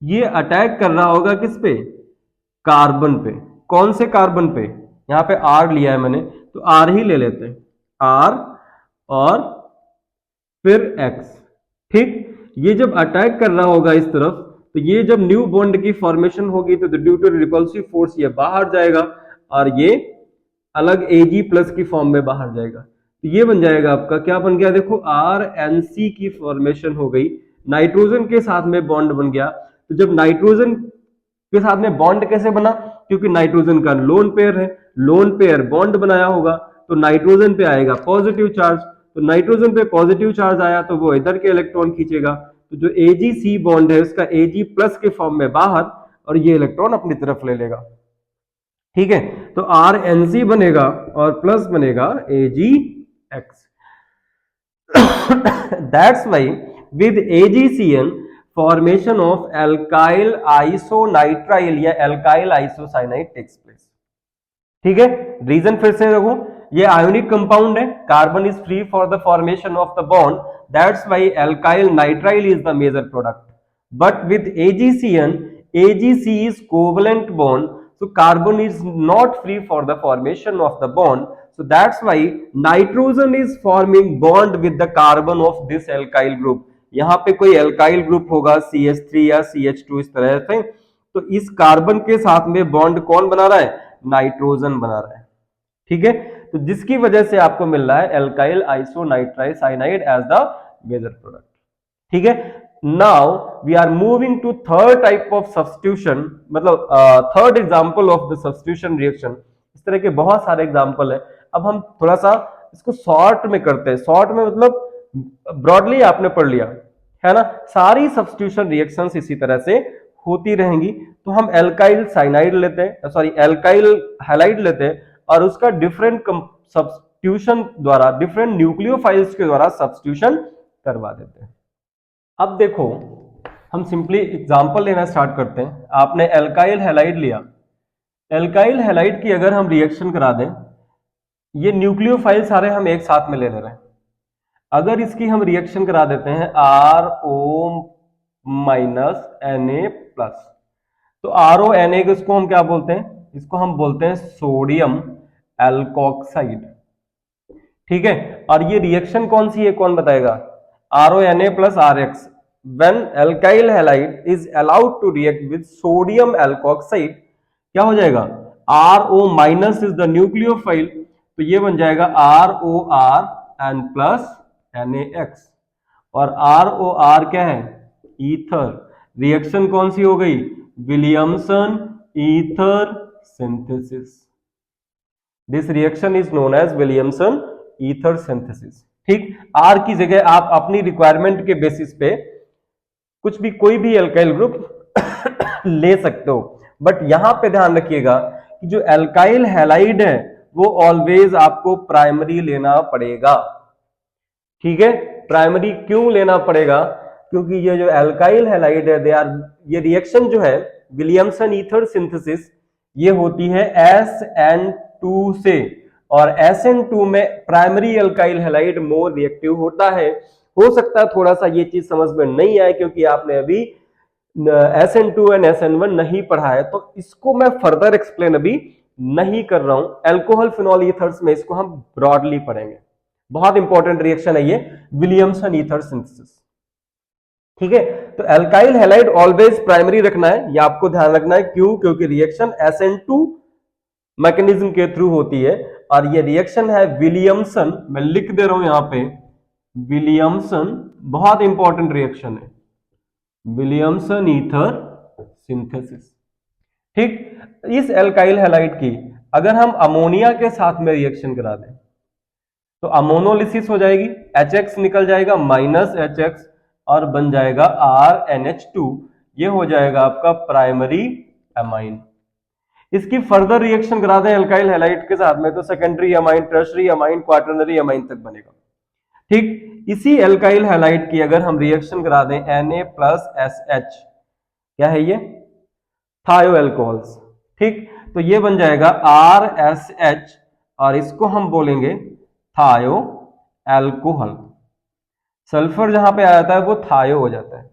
ये अटैक कर रहा होगा किस पे, कार्बन पे। कौन से कार्बन पे, यहां पे R लिया है मैंने तो R ही ले लेते हैं, R और फिर X। ठीक, ये जब अटैक कर रहा होगा इस तरफ तो ये जब न्यू बॉन्ड की फॉर्मेशन होगी तो ड्यू टू रिपल्सिव फोर्स ये बाहर जाएगा और ये अलग Ag प्लस की फॉर्म में बाहर जाएगा। तो ये बन जाएगा आपका, क्या बन गया देखो, RNC की फॉर्मेशन हो गई, नाइट्रोजन के साथ में बॉन्ड बन गया। तो जब नाइट्रोजन के साथ में बॉन्ड कैसे बना, क्योंकि नाइट्रोजन का लोन पेयर है, लोन पेयर बॉन्ड बनाया होगा तो नाइट्रोजन पे आएगा पॉजिटिव चार्ज, तो नाइट्रोजन पे पॉजिटिव चार्ज आया तो वो इधर के इलेक्ट्रॉन खींचेगा, तो जो AgC बॉन्ड है उसका Ag प्लस के फॉर्म में बाहर और ये इलेक्ट्रॉन अपनी तरफ ले लेगा। ठीक है, तो RNC बनेगा और प्लस बनेगा AgX। That's why with AgCN formation of alkyl isonitrile या एल्काइल आइसोसाइनाइड टेक्स प्लेस। ठीक है, रीजन फिर से देखो, ये आयोनिक कंपाउंड है, carbon is free for the formation of the bond, that's why alkyl nitrile is the major product, but with AgCN AgC is covalent bond, so carbon is not free for the formation of the bond, so that's why nitrogen is forming bond with the carbon of this alkyl group। यहां पे कोई alkyl group होगा CH3 या CH2 इस तरह से, तो इस कार्बन के साथ में बॉन्ड कौन बना रहा है, नाइट्रोजन बना रहा है। ठीक है, तो जिसकी वजह से आपको मिल रहा है alkyl isonitrile cyanide as the major product. ठीक है, now we are moving to third type of substitution, मतलब third example of the substitution reaction. इस तरह के बहुत सारे एग्जांपल है। अब हम थोड़ा सा इसको शॉर्ट में करते हैं, शॉर्ट में मतलब ब्रॉडली आपने पढ़ लिया है ना, सारी सब्स्टिट्यूशन रिएक्शंस इसी तरह से होती रहेंगी। तो हम एल्काइल साइनाइड लेते हैं, सॉरी एल्काइल हैलाइड लेते हैं और उसका डिफरेंट सब्स्टिट्यूशन द्वारा, डिफरेंट न्यूक्लियोफाइल्स के द्वारा सब्स्टिट्यूशन करवा देते हैं। अब देखो हम सिंपली एग्जांपल लेना स्टार्ट करते हैं। आपने एल्काइल हैलाइड लिया, एल्काइल हैलाइड की अगर हम रिएक्शन करा दें, ये न्यूक्लियोफाइल सारे हम एक साथ में ले रहे हैं, अगर इसकी हम रिएक्शन करा देते हैं RO माइनस Na प्लस, तो RONA को इसको हम क्या बोलते हैं, इसको हम बोलते हैं सोडियम एल्कोक्साइड। ठीक है, और ये रिएक्शन कौन सी है कौन बताएगा, RONA plus RX when alkyl halide is allowed to react with sodium alkoxide क्या हो जाएगा, RO minus is the nucleophile, तो ये बन जाएगा ROR एन प्लस NaX, और ROR क्या है, ईथर। रिएक्शन कौन सी हो गई, Williamson ether synthesis. This reaction is known as Williamson ether synthesis. ठीक, आर की जगह आप अपनी रिक्वायरमेंट के बेसिस पे कुछ भी, कोई भी एल्काइल ग्रुप ले सकते हो, बट यहां पे ध्यान रखिएगा कि जो एल्काइल हैलाइड है वो ऑलवेज आपको प्राइमरी लेना पड़ेगा। ठीक है, प्राइमरी क्यों लेना पड़ेगा, क्योंकि ये जो एल्काइल हैलाइड है, दे आर, ये रिएक्शन जो है विलियमसन ईथर सिंथेसिस, ये होती है SN2 से, और SN2 में primary alkyl halide more reactive होता है। हो सकता है थोड़ा सा ये चीज समझ में नहीं आए क्योंकि आपने अभी SN2 एंड SN1 नहीं पढ़ा है, तो इसको मैं फर्दर एक्सप्लेन अभी नहीं कर रहा हूं। एल्कोहल फिनॉल ईथर्स में इसको हम ब्रॉडली पढ़ेंगे। बहुत इंपॉर्टेंट रिएक्शन है ये विलियमसन ईथर सिंथेसिस। ठीक है, तो एल्काइल हैलाइड ऑलवेज प्राइमरी रखना है, ये आपको ध्यान रखना है। क्यों, क्योंकि रिएक्शन SN2 मैकेनिज्म के थ्रू होती है, और ये रिएक्शन है विलियमसन, मैं लिख दे रहा हूं यहां पे, विलियमसन, बहुत इंपॉर्टेंट रिएक्शन है, विलियमसन ईथर सिंथेसिस। ठीक, इस एल्काइल हैलाइड की अगर हम अमोनिया के साथ में रिएक्शन करा दें तो अमोनोलिसिस हो जाएगी, HX निकल जाएगा माइनस HX और बन जाएगा RNH2, ये हो जाएगा आपका प्राइमरी अमाइन। इसकी फर्दर रिएक्शन करा दें एल्काइल हैलाइड के साथ में तो secondary amine, tertiary amine, quaternary amine तक बनेगा। ठीक, इसी एल्काइल हैलाइड की अगर हम रिएक्शन करा दें Na प्लस SH, क्या है ये, थायो एल्कोहल्स। ठीक, तो ये बन जाएगा RSH और इसको हम बोलेंगे थायो एल्कोहल। सल्फर जहां पे आ जाता है वो थायो हो जाता है।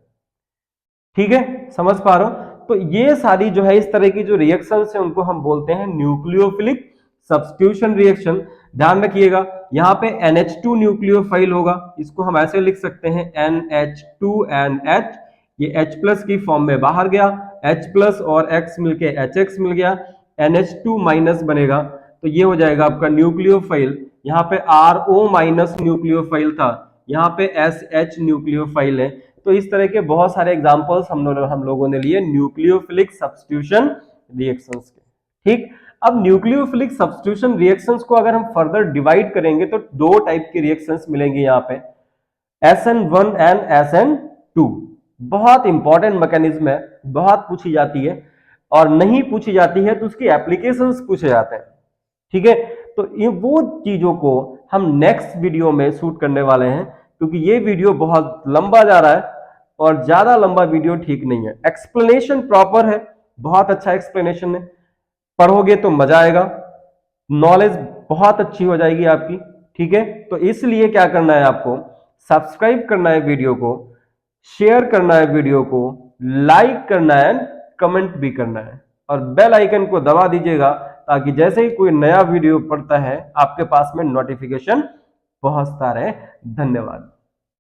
ठीक है, समझ पा रहे हो? तो ये सारी जो है इस तरह की जो रिएक्शंस है उनको हम बोलते हैं न्यूक्लियोफिलिक सब्स्टिट्यूशन रिएक्शन। ध्यान रखिएगा यहां पे NH2 न्यूक्लियोफाइल होगा, इसको हम ऐसे लिख सकते हैं NH2NH, ये H प्लस की फॉर्म में बाहर गया, H प्लस और X मिलके HX मिल गया, NH2 माइनस बनेगा, तो ये हो जाएगा आपका न्यूक्लियोफाइल। यहाँ पे RO माइनस न्यूक्लियोफाइल था, यहाँ पे SH न्यूक्लियोफाइल है। तो इस तरह के बहुत सारे एग्जांपल्स हम लोगों ने लिए न्यूक्लियोफिलिक सब्स्टिट्यूशन रिएक्शंस के। ठीक, अब न्यूक्लियोफिलिक सब्स्टिट्यूशन रिएक्शंस को अगर हम फर्दर डिवाइड करेंगे तो दो टाइप की रिएक्शंस मिलेंगे यहाँ पे, SN1 एंड SN2। बहुत इंपॉर्टेंट मैकेनिज्म है, बहुत पूछी जाती है, और नहीं पूछी जाती है तो उसकी एप्लीकेशंस पूछे जाते हैं। ठीक है, तो ये वो चीजों को हम नेक्स्ट वीडियो में शूट करने वाले हैं, क्योंकि ये वीडियो बहुत लंबा जा रहा है और ज्यादा लंबा वीडियो ठीक नहीं है। एक्सप्लेनेशन प्रॉपर है, बहुत अच्छा एक्सप्लेनेशन है, पढ़ोगे तो मजा आएगा, नॉलेज बहुत अच्छी हो जाएगी आपकी। ठीक है, तो इसलिए क्या करना है, आपको सब्सक्राइब करना है वीडियो को, शेयर करना है वीडियो को, लाइक करना है, कमेंट भी करना है, और बेल आइकन को दबा दीजिएगा ताकि जैसे ही कोई नया वीडियो पड़ता है आपके पास में नोटिफिकेशन पहुंचता रहे। धन्यवाद।